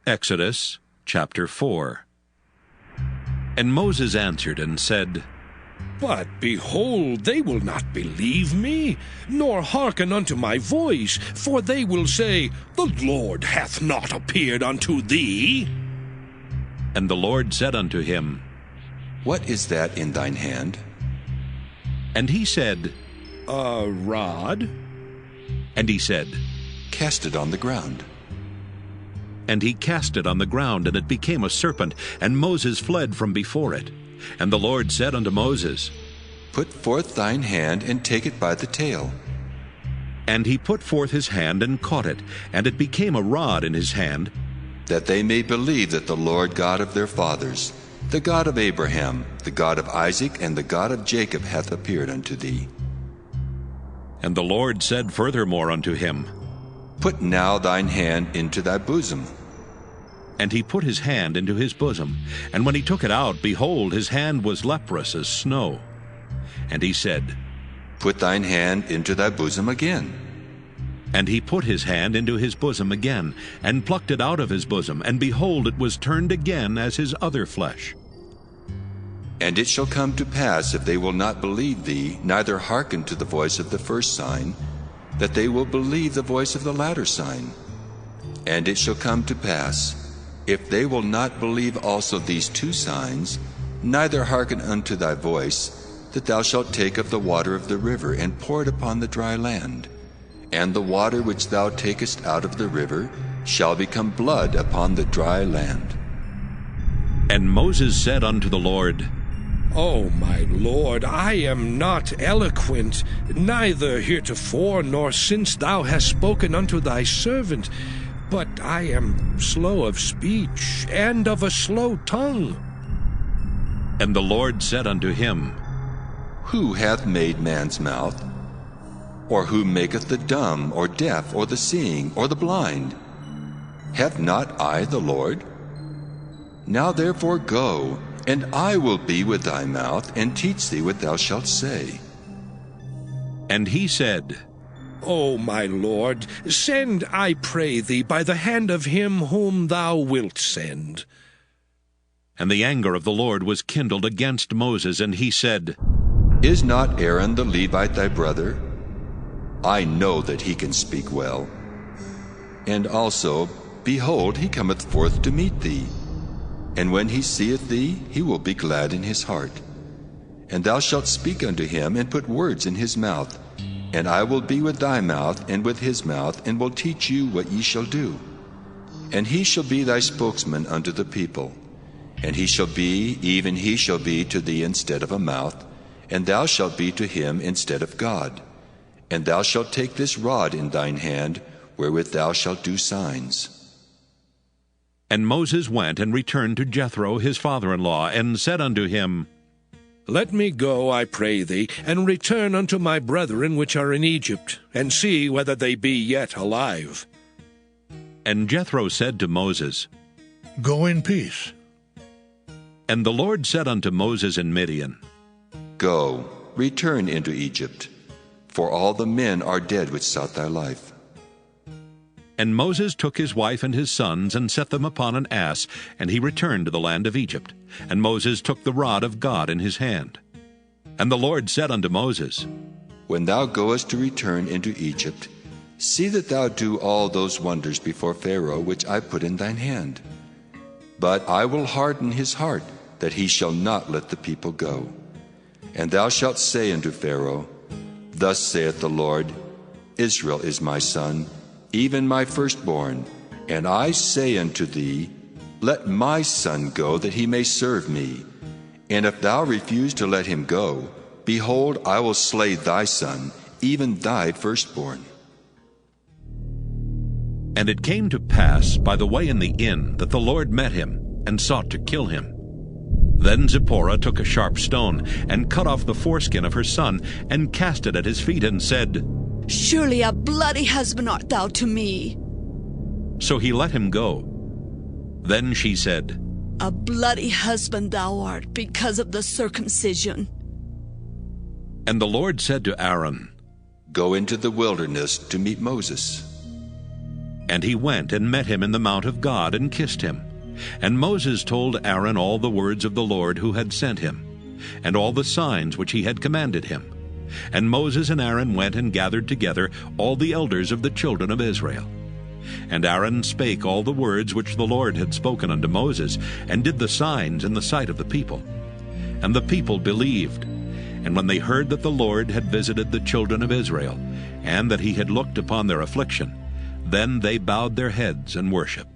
Exodus chapter 4. And Moses answered and said, But behold, they will not believe me, nor hearken unto my voice, for they will say, The Lord hath not appeared unto thee. And the Lord said unto him, What is that in thine hand? And he said, A rod? And he said, Cast it on the ground. And he cast it on the ground, and it became a serpent, and Moses fled from before it. And the Lord said unto Moses, Put forth thine hand, and take it by the tail. And he put forth his hand, and caught it, and it became a rod in his hand, that they may believe that the Lord God of their fathers, the God of Abraham, the God of Isaac, and the God of Jacob hath appeared unto thee. And the Lord said furthermore unto him, Put now thine hand into thy bosom. And he put his hand into his bosom, and when he took it out, behold, his hand was leprous as snow. And he said, Put thine hand into thy bosom again. And he put his hand into his bosom again, and plucked it out of his bosom, and behold, it was turned again as his other flesh. And it shall come to pass, if they will not believe thee, neither hearken to the voice of the first sign, that they will believe the voice of the latter sign. And it shall come to pass, if they will not believe also these two signs, neither hearken unto thy voice, that thou shalt take of the water of the river, and pour it upon the dry land. And the water which thou takest out of the river shall become blood upon the dry land. And Moses said unto the Lord, O my Lord, I am not eloquent, neither heretofore nor since thou hast spoken unto thy servant, but I am slow of speech, and of a slow tongue. And the Lord said unto him, Who hath made man's mouth? Or who maketh the dumb, or deaf, or the seeing, or the blind? Have not I the Lord? Now therefore go, and I will be with thy mouth, and teach thee what thou shalt say. And he said, O my Lord, send, I pray thee, by the hand of him whom thou wilt send. And the anger of the Lord was kindled against Moses, and he said, Is not Aaron the Levite thy brother? I know that he can speak well. And also, behold, he cometh forth to meet thee. And when he seeth thee, he will be glad in his heart. And thou shalt speak unto him, and put words in his mouth. And I will be with thy mouth, and with his mouth, and will teach you what ye shall do. And he shall be thy spokesman unto the people. And he shall be, even he shall be to thee instead of a mouth, and thou shalt be to him instead of God. And thou shalt take this rod in thine hand, wherewith thou shalt do signs. And Moses went and returned to Jethro his father-in-law, and said unto him, Let me go, I pray thee, and return unto my brethren which are in Egypt, and see whether they be yet alive. And Jethro said to Moses, Go in peace. And the Lord said unto Moses in Midian, Go, return into Egypt, for all the men are dead which sought thy life. And Moses took his wife and his sons, and set them upon an ass, and he returned to the land of Egypt. And Moses took the rod of God in his hand. And the Lord said unto Moses, When thou goest to return into Egypt, see that thou do all those wonders before Pharaoh which I put in thine hand. But I will harden his heart, that he shall not let the people go. And thou shalt say unto Pharaoh, Thus saith the Lord, Israel is my son, even my firstborn. And I say unto thee, Let my son go, that he may serve me. And if thou refuse to let him go, behold, I will slay thy son, even thy firstborn. And it came to pass by the way in the inn, that the Lord met him, and sought to kill him. Then Zipporah took a sharp stone, and cut off the foreskin of her son, and cast it at his feet, and said, Surely a bloody husband art thou to me. So he let him go. Then she said, A bloody husband thou art, because of the circumcision. And the Lord said to Aaron, Go into the wilderness to meet Moses. And he went and met him in the mount of God, and kissed him. And Moses told Aaron all the words of the Lord who had sent him, and all the signs which he had commanded him. And Moses and Aaron went and gathered together all the elders of the children of Israel. And Aaron spake all the words which the Lord had spoken unto Moses, and did the signs in the sight of the people. And the people believed. And when they heard that the Lord had visited the children of Israel, and that he had looked upon their affliction, then they bowed their heads and worshipped.